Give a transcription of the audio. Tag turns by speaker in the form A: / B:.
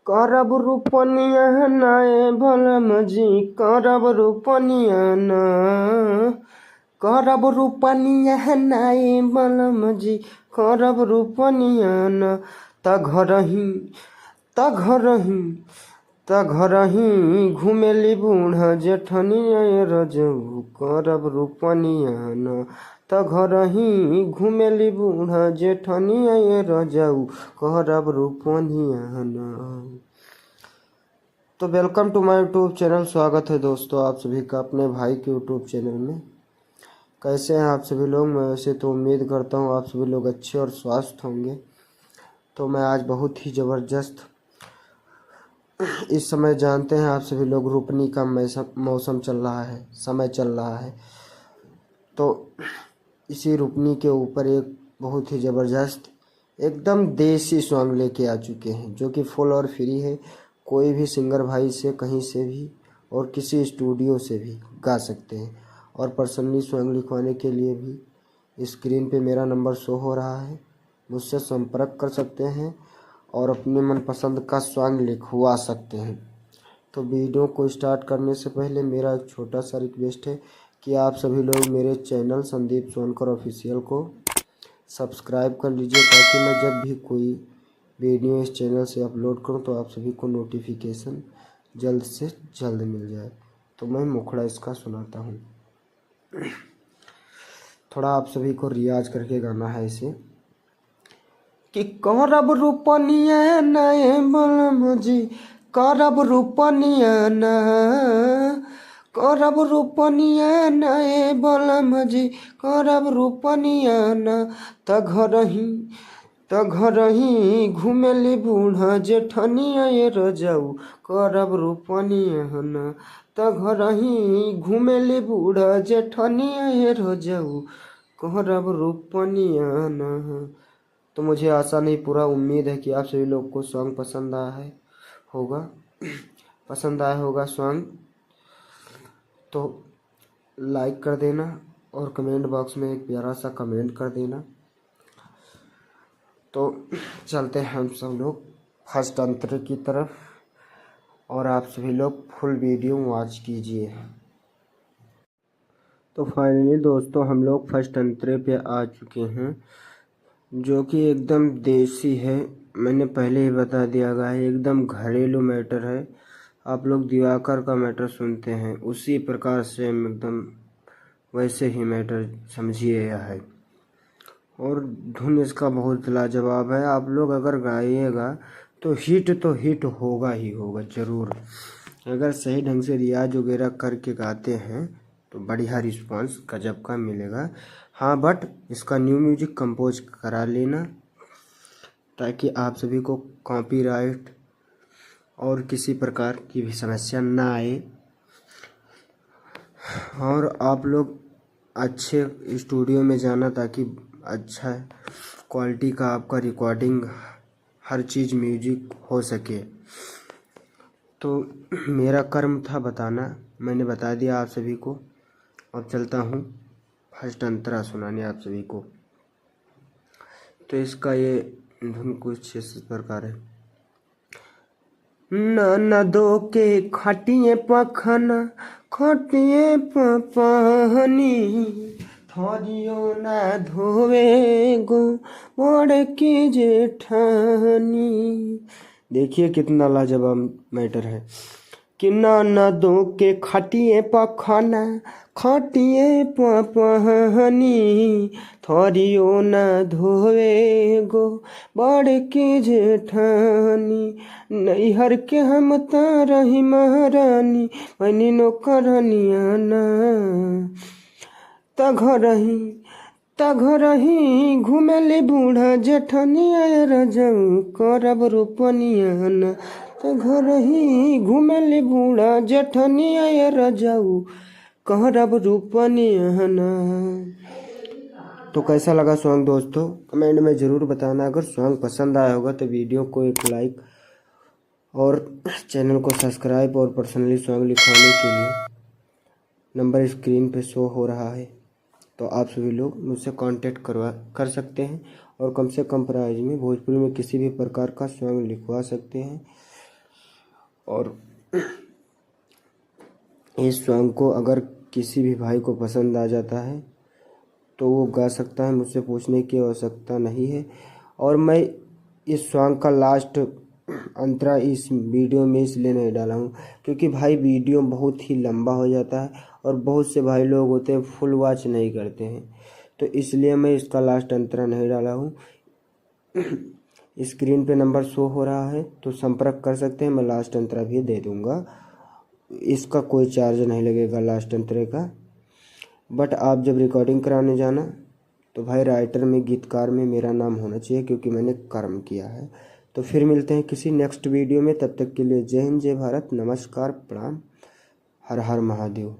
A: करब रूपनिया नाए भलम जी करब रूपनिया ना करब रूपनिया नाए भलम जी करब रूपनिया ना त घरही घुमेली बूढ़ा जेठनिया रजऊ करब रूपनिया ना त घरही घुमेली बूढ़ा जेठनिया रजऊ करब रूपनिया ना। तो welcome to my YouTube channel. स्वागत है दोस्तों आप सभी का अपने भाई के यूट्यूब चैनल में। कैसे हैं आप सभी लोग? मैं वैसे तो उम्मीद करता हूँ आप सभी लोग अच्छे और स्वस्थ होंगे। तो मैं आज बहुत ही ज़बरदस्त, इस समय जानते हैं आप सभी लोग रोपनी का मौसम चल रहा है, समय चल रहा है। तो इसी रोपनी के ऊपर एक बहुत ही ज़बरदस्त एकदम देसी सॉन्ग लेके आ चुके हैं जो कि फुल और फ्री है। कोई भी सिंगर भाई से कहीं से भी और किसी स्टूडियो से भी गा सकते हैं। और पर्सनली सॉन्ग लिखवाने के लिए भी स्क्रीन पे मेरा नंबर शो हो रहा है, मुझसे संपर्क कर सकते हैं और अपने मनपसंद का सॉन्ग लिखवा सकते हैं। तो वीडियो को स्टार्ट करने से पहले मेरा एक छोटा सा रिक्वेस्ट है कि आप सभी लोग मेरे चैनल संदीप सोनकर ऑफिशियल को सब्सक्राइब कर लीजिए, ताकि मैं जब भी कोई वीडियो इस चैनल से अपलोड करूं तो आप सभी को नोटिफिकेशन जल्द से जल्द मिल जाए। तो मैं मुखड़ा इसका सुनाता हूं। थोड़ा आप सभी को रियाज करके गाना है इसे कि करब रूपनिया नए बलम जी करब रूपनिया ना करब रूपनिया नए बलम जी करब रूपनिया ना त घरही घुमेली बूढ़ा जेठनिया रजऊ करब रूपनिया ना त घरही घुमेली बूढ़ा जेठनिया रजऊ करब रूपनिया ना। तो मुझे आशा नहीं पूरा उम्मीद है कि आप सभी लोग को सॉन्ग पसंद आया होगा सॉन्ग। तो लाइक कर देना और कमेंट बॉक्स में एक प्यारा सा कमेंट कर देना। तो चलते हैं हम सब लोग फर्स्ट अंतरे की तरफ और आप सभी लोग फुल वीडियो वॉच कीजिए। तो फाइनली दोस्तों हम लोग फर्स्ट अंतरे पे आ चुके हैं जो कि एकदम देसी है। मैंने पहले ही बता दिया गया है, एकदम घरेलू मैटर है। आप लोग दिवाकर का मैटर सुनते हैं उसी प्रकार से एकदम वैसे ही मैटर समझिए यह है। और धुन इसका बहुत लाजवाब है। आप लोग अगर गाइएगा तो हिट होगा ही होगा ज़रूर। अगर सही ढंग से रियाज वगैरह करके गाते हैं तो बढ़िया रिस्पांस गजब का मिलेगा। हाँ, बट इसका न्यू म्यूजिक कंपोज करा लेना ताकि आप सभी को कॉपीराइट और किसी प्रकार की भी समस्या ना आए। और आप लोग अच्छे स्टूडियो में जाना ताकि अच्छा क्वालिटी का आपका रिकॉर्डिंग हर चीज़ म्यूजिक हो सके। तो मेरा कर्म था बताना, मैंने बता दिया आप सभी को। अब चलता हूँ फर्स्ट अंतरा सुनाने आप सभी को। तो इसका ये धुन कुछ इस प्रकार है। ननदो के खटिए पखना खटिए पानी थोरियो ना धोवे गो बड़ की जेठानी। देखिए कितना लाजवाब मैटर है कि ननदों के खटिए पखना खटिए पानी थोरियो ना धोवे गो बड़ की जेठानी। नैहर के हम तारही महारानी बनी नौकरनिया ना त घरही घुमेली बूढ़ा जेठनिया रजऊ करब रूपनिया ना त घरही घुमेली बूढ़ा जेठनिया रजऊ करब रूपनिया ना। तो कैसा लगा सॉन्ग दोस्तों? कमेंट में ज़रूर बताना। अगर सॉन्ग पसंद आया होगा तो वीडियो को एक लाइक और चैनल को सब्सक्राइब और पर्सनली सॉन्ग लिखवाने के लिए नंबर स्क्रीन पे शो हो रहा है। तो आप सभी लोग मुझसे कांटेक्ट कर सकते हैं और कम से कम प्राइस में भोजपुरी में किसी भी प्रकार का सॉन्ग लिखवा सकते हैं। और इस सॉन्ग को अगर किसी भी भाई को पसंद आ जाता है तो वो गा सकता है, मुझसे पूछने की आवश्यकता नहीं है। और मैं इस सॉन्ग का लास्ट अंतरा इस वीडियो में इसलिए नहीं डाला हूँ क्योंकि भाई वीडियो बहुत ही लंबा हो जाता है और बहुत से भाई लोग होते हैं फुल वॉच नहीं करते हैं, तो इसलिए मैं इसका लास्ट अंतरा नहीं डाला हूँ। स्क्रीन पे नंबर शो हो रहा है तो संपर्क कर सकते हैं, मैं लास्ट अंतरा भी दे दूँगा। इसका कोई चार्ज नहीं लगेगा लास्ट अंतरे का। बट आप जब रिकॉर्डिंग कराने जाना तो भाई राइटर में गीतकार में मेरा नाम होना चाहिए क्योंकि मैंने कर्म किया है। तो फिर मिलते हैं किसी नेक्स्ट वीडियो में, तब तक के लिए जय हिंद, जय भारत, नमस्कार, प्रणाम, हर हर महादेव।